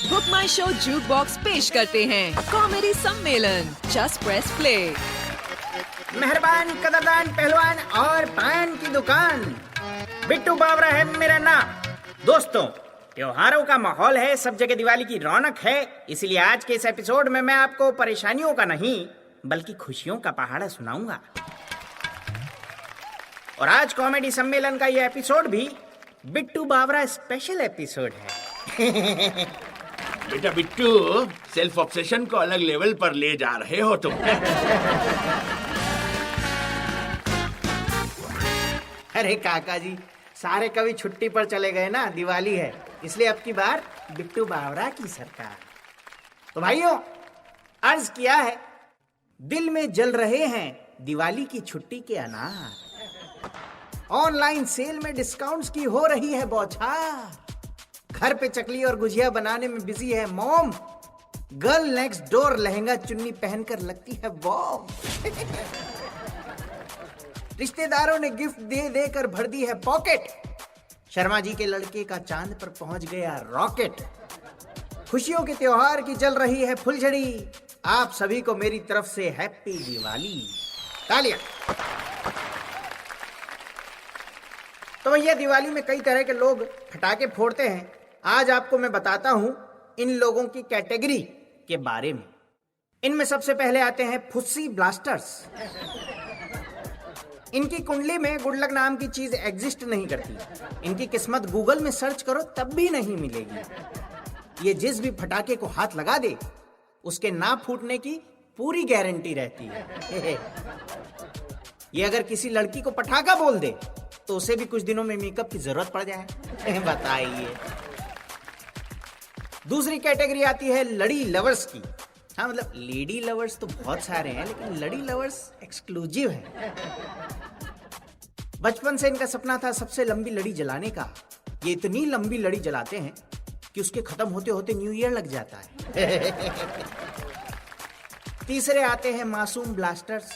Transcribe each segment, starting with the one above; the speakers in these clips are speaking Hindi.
बुक माई शो जूक बॉक्स पेश करते हैं कॉमेडी सम्मेलन जस्ट प्रेस प्ले। मेहरबान कदरदान पहलवान और पान की दुकान, बिट्टू बावरा है मेरा नाम। दोस्तों, त्योहारों का माहौल है, सब जगह दिवाली की रौनक है, इसलिए आज के इस एपिसोड में मैं आपको परेशानियों का नहीं बल्कि खुशियों का पहाड़ा सुनाऊंगा। और आज कॉमेडी सम्मेलन का यह एपिसोड भी बिट्टू बावरा स्पेशल एपिसोड है। बेटा बिट्टू, सेल्फ ऑब्सेशन को अलग लेवल पर ले जा रहे हो तुम। अरे काका जी, सारे कवि छुट्टी पर चले गए ना, दिवाली है इसलिए अब की बार बिट्टू बावरा की सरकार। तो भाइयों, अर्ज किया है, दिल में जल रहे हैं दिवाली की छुट्टी के अनार। ऑनलाइन सेल में डिस्काउंट्स की हो रही है बौछार। घर पे चकली और गुजिया बनाने में बिजी है mom. Girl next door lehenga चुन्नी पहनकर लगती है बॉम। रिश्तेदारों ने गिफ्ट दे देकर भर दी है पॉकेट। शर्मा जी के लड़के का चांद पर पहुंच गया रॉकेट। खुशियों के त्योहार की चल रही है फुलझड़ी। आप सभी को मेरी तरफ से हैप्पी दिवाली। तालियां। तो भैया, दिवाली में कई तरह के लोग पटाखे फोड़ते हैं। आज आपको मैं बताता हूं इन लोगों की कैटेगरी के बारे में। इनमें सबसे पहले आते हैं फुस्सी ब्लास्टर्स। इनकी कुंडली में गुड लक नाम की चीज एग्जिस्ट नहीं करती। इनकी किस्मत गूगल में सर्च करो तब भी नहीं मिलेगी। ये जिस भी पटाखे को हाथ लगा दे उसके ना फूटने की पूरी गारंटी रहती है। ये अगर किसी लड़की को पटाखा बोल दे तो उसे भी कुछ दिनों में मेकअप की जरूरत पड़ जाए। बताइए। दूसरी कैटेगरी आती है लड़ी लवर्स की। हाँ, मतलब लेडी लवर्स तो बहुत सारे हैं, लेकिन लड़ी लवर्स एक्सक्लूसिव है। बचपन से इनका सपना था सबसे लंबी लड़ी जलाने का। ये इतनी लंबी लड़ी जलाते हैं कि उसके खत्म होते होते न्यू ईयर लग जाता है। तीसरे आते हैं मासूम ब्लास्टर्स।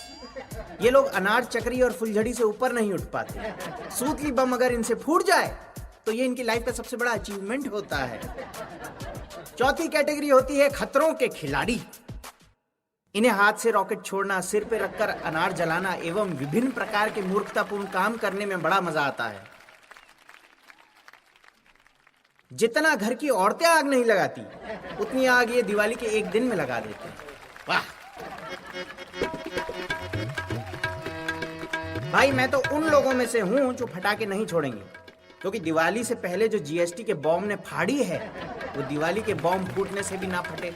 ये लोग अनार चक्री और फुलझड़ी से ऊपर नहीं उठ पाते। सूतली बम अगर इनसे फूट जाए तो ये इनकी लाइफ का सबसे बड़ा अचीवमेंट होता है। चौथी कैटेगरी होती है खतरों के खिलाड़ी। इन्हें हाथ से रॉकेट छोड़ना, सिर पे रखकर अनार जलाना एवं विभिन्न प्रकार के मूर्खतापूर्ण काम करने में बड़ा मजा आता है। जितना घर की औरतें आग नहीं लगाती, उतनी आग ये दिवाली के एक दिन में लगा देते हैं। वाह भाई, मैं तो उन लोगों में से हूं जो पटाखे नहीं छोड़ेंगे, क्योंकि दिवाली से पहले जो जीएसटी के बॉम्ब ने फाड़ी है वो दिवाली के बॉम्ब फूटने से भी ना फटे।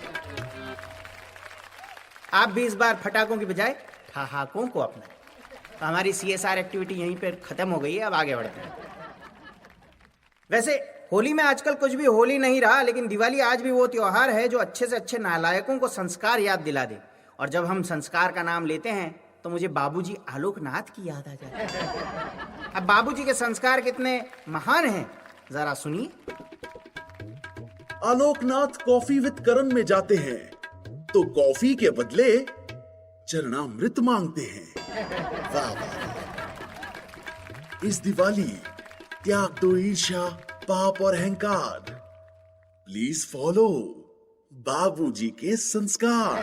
आप भी इस बार पटाखों की बजाय ठहाकों को अपनाएं। तो हमारी सीएसआर एक्टिविटी यहीं पर खत्म हो गई है, अब आगे बढ़ते हैं। वैसे होली में आजकल कुछ भी होली नहीं रहा, लेकिन दिवाली आज भी वो त्योहार है जो अच्छे से अच्छे नालायकों को संस्कार याद दिला दे। और जब हम संस्कार का नाम लेते हैं तो मुझे बाबूजी आलोकनाथ की याद आ जाती है। अब बाबूजी के संस्कार कितने महान हैं, जरा सुनिए। आलोकनाथ कॉफी विद करण में जाते हैं तो कॉफी के बदले चरणामृत मांगते हैं। वाह वाह। इस दिवाली त्याग दो ईर्ष्या, पाप और अहंकार। प्लीज फॉलो बाबूजी के संस्कार।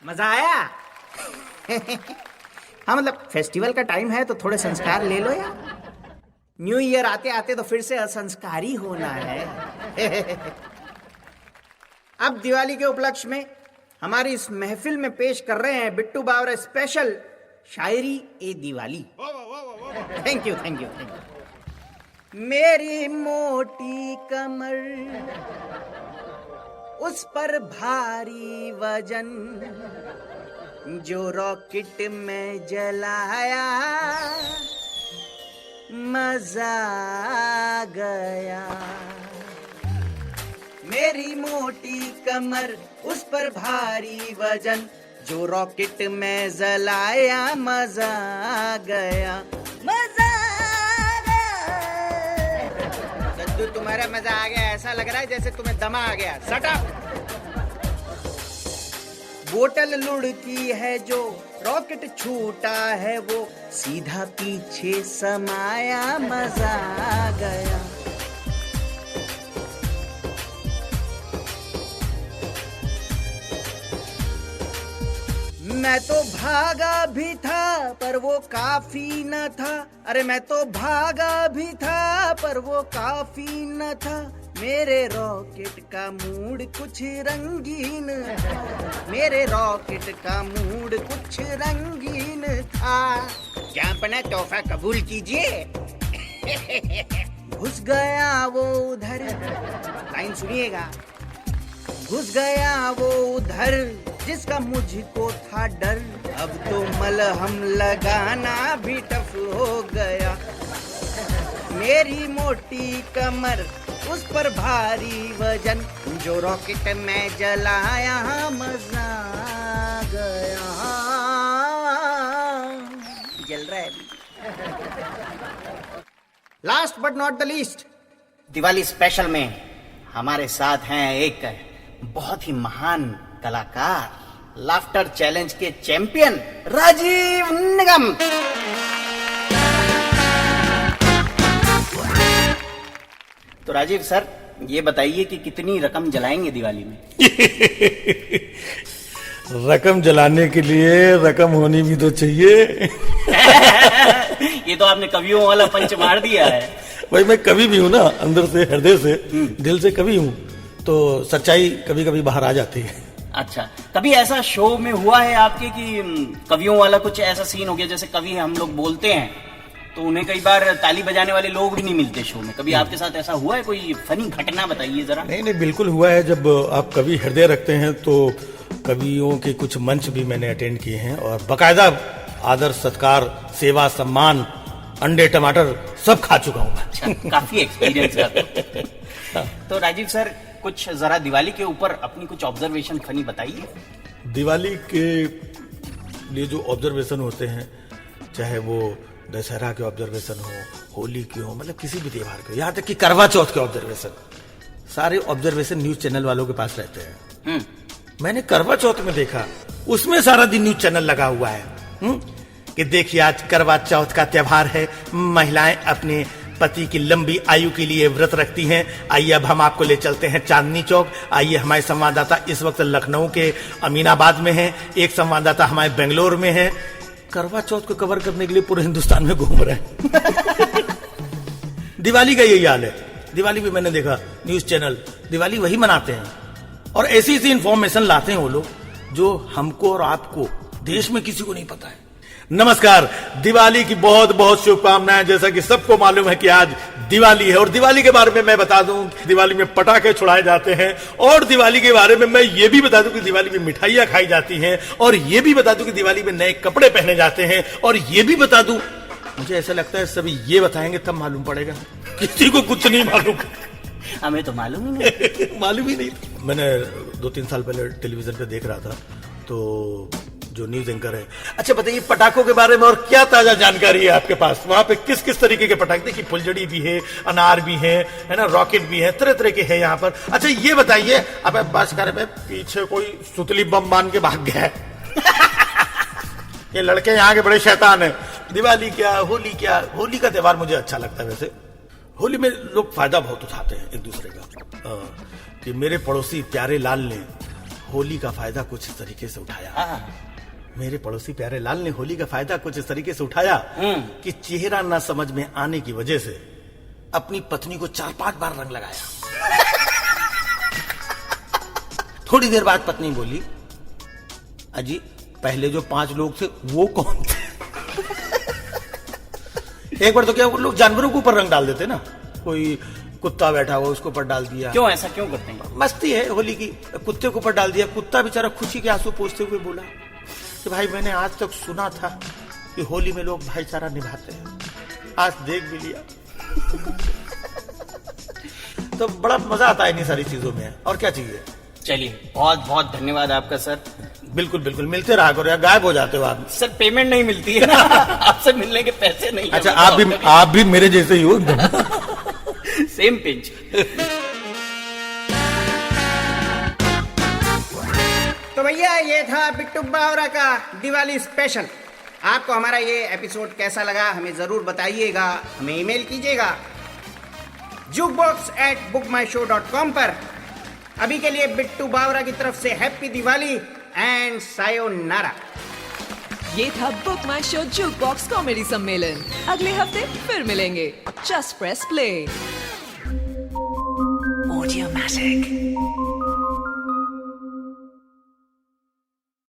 मजा आया? हाँ, मतलब फेस्टिवल का टाइम है तो थोड़े संस्कार ले लो यार। न्यू ईयर आते आते तो फिर से असंस्कारी होना है। अब दिवाली के उपलक्ष्य में हमारी इस महफिल में पेश कर रहे हैं बिट्टू बावरा स्पेशल शायरी ए Diwali. Thank you thank you thank you. मेरी मोटी कमर, उस पर भारी वजन, जो रॉकेट में जलाया मजा आ गया। मेरी मोटी कमर, उस पर भारी वजन, जो रॉकेट में जलाया मजा आ गया। मजा आ गया। सद्दू, तुम्हारा मजा आ गया? ऐसा लग रहा है जैसे तुम्हें दमा आ गया। Shut up. बोतल लुढ़की है जो, रॉकेट छूटा है वो, सीधा पीछे समाया मजा आ गया। मैं तो भागा भी था पर वो काफी न था, अरे मैं तो भागा भी था पर वो काफी न था, मेरे रॉकेट का मूड कुछ रंगीन था, मेरे रॉकेट का मूड कुछ रंगीन था। क्या अपना तोहफा कबूल कीजिए। घुस गया वो उधर, लाइन सुनिएगा, घुस गया वो उधर जिसका मुझको था डर, अब तो मलहम लगाना भी टफ हो गया, मेरी मोटी कमर उस पर भारी वजन, जो रॉकेट में जलाया मजा आ गया, जल रहा है अभी। Last but not the least, Diwali special में हमारे साथ हैं एक बहुत ही महान कलाकार, लाफ्टर चैलेंज के चैंपियन राजीव निगम। तो राजीव सर, ये बताइए कि कितनी रकम जलाएंगे दिवाली में? रकम जलाने के लिए रकम होनी भी तो चाहिए। ये तो आपने कवियों वाला पंच मार दिया है। भाई मैं कवि भी हूँ ना, अंदर से, हृदय से, दिल से कवि हूँ, तो सच्चाई कभी कभी बाहर आ जाती है। अच्छा, कभी ऐसा शो में हुआ है आपके कि कवियों वाला कुछ ऐसा सीन हो गया, जैसे कवि हम लोग बोलते हैं तो उन्हें कई बार ताली बजाने वाले लोग भी नहीं मिलते शो में, कभी आपके साथ ऐसा हुआ है? कोई फनी घटना बताइए जरा। नहीं, बिल्कुल हुआ है। जब आप कवि हृदय रखते हैं तो कवियों के कुछ मंच भी मैंने अटेंड किए हैं, और बकायदा आदर सत्कार, सेवा, सम्मान, अंडे टमाटर सब खा चुका हूँ। अच्छा, काफी एक्सपीरियंस है। तो राजीव सर, कुछ जरा दिवाली के ऊपर अपनी कुछ ऑब्जर्वेशन फनी बताइए। दिवाली के लिए जो ऑब्जर्वेशन होते हैं, चाहे वो दशहरा के ऑब्जर्वेशन हो, होली की हो, मतलब किसी भी त्योहार के, यहाँ तक कि करवा चौथ के ऑब्जर्वेशन, सारे ऑब्जर्वेशन न्यूज चैनल वालों के पास रहते हैं। मैंने करवा चौथ में देखा, उसमें सारा दिन न्यूज चैनल लगा हुआ है कि देखिए आज करवा चौथ का त्योहार है, महिलाएं अपने पति की लंबी आयु के लिए व्रत रखती हैं। आइए अब हम आपको ले चलते हैं चांदनी चौक। आइए, हमारे संवाददाता इस वक्त लखनऊ के अमीनाबाद में हैं, एक संवाददाता हमारे बेंगलोर में है, करवा चौथ को कवर करने के लिए पूरे हिंदुस्तान में घूम रहे हैं। दिवाली का यही हाल है। दिवाली भी मैंने देखा न्यूज चैनल दिवाली वही मनाते हैं, और ऐसी ऐसी इंफॉर्मेशन लाते हैं वो लोग जो हमको और आपको, देश में किसी को नहीं पता है। नमस्कार, दिवाली की बहुत बहुत शुभकामनाएं। जैसा कि सबको मालूम है कि आज दिवाली है, और दिवाली के बारे में मैं बता दूं, दिवाली में पटाखे छुड़ाए जाते हैं, और दिवाली के बारे में मैं ये भी बता दूं कि दिवाली में मिठाइयां खाई जाती हैं, और ये भी बता दूं कि दिवाली में नए कपड़े पहने जाते हैं, और ये भी बता दूं, मुझे ऐसा लगता है सभी ये बताएंगे तब मालूम पड़ेगा, किसी को कुछ नहीं मालूम। हमें तो मालूम ही नहीं। मालूम ही नहीं। मैंने 2-3 साल पहले टेलीविजन पे देख रहा था, तो जो न्यूज एंकर है, अच्छा बताइए पटाखों के बारे में और क्या ताजा जानकारी है आपके पास? वहां पे किस किस तरीके के पटाखे? देखिए फुलझड़ी भी है, अनार भी है ना, रॉकेट भी है, तरह तरह के हैं यहाँ पर। अच्छा ये बताइए, अब बस कर में पीछे कोई सुतली बम मान के भाग गया है। ये लड़के यहाँ के बड़े शैतान है। दिवाली क्या, होली क्या, होली का त्योहार मुझे अच्छा लगता है। वैसे होली में लोग फायदा बहुत उठाते हैं एक दूसरे का, कि मेरे पड़ोसी प्यारे लाल ने होली का फायदा कुछ इस तरीके से उठाया। मेरे पड़ोसी प्यारे लाल ने होली का फायदा कुछ इस तरीके से उठाया कि चेहरा ना समझ में आने की वजह से अपनी पत्नी को 4-5 बार रंग लगाया। थोड़ी देर बाद पत्नी बोली, अजी पहले जो 5 लोग थे वो कौन थे? एक बार तो क्या वो लोग जानवरों के ऊपर रंग डाल देते ना, कोई कुत्ता बैठा हुआ उसके ऊपर डाल दिया। क्यों ऐसा क्यों करते हैं? मस्ती है होली की। कुत्ते के ऊपर डाल दिया, कुत्ता बेचारा खुशी के आंसू पोंछते हुए बोला कि भाई मैंने आज तक सुना था कि होली में लोग भाईचारा निभाते हैं, आज देख भी लिया। तो बड़ा मजा आता है इन्हीं सारी चीजों में, और क्या चाहिए। चलिए, बहुत बहुत धन्यवाद आपका सर। बिल्कुल बिल्कुल, मिलते रहा करो यार, गायब हो जाते हो आप। सर पेमेंट नहीं मिलती है ना, आपसे मिलने के पैसे नहीं। अच्छा आप भी मेरे जैसे ही हो। Same pinch. तो भैया ये था बिट्टू बावरा का दिवाली स्पेशल। आपको हमारा ये एपिसोड कैसा लगा हमें जरूर बताइएगा, हमें ईमेल कीजिएगा jukebox@bookmyshow.com पर। अभी के लिए बिट्टू बावरा की तरफ से हैप्पी दिवाली एंड सायोनारा। ये था बुक माई शो जूक बॉक्स कॉमेडी सम्मेलन। अगले हफ्ते फिर मिलेंगे। Just press play. Audiomatic।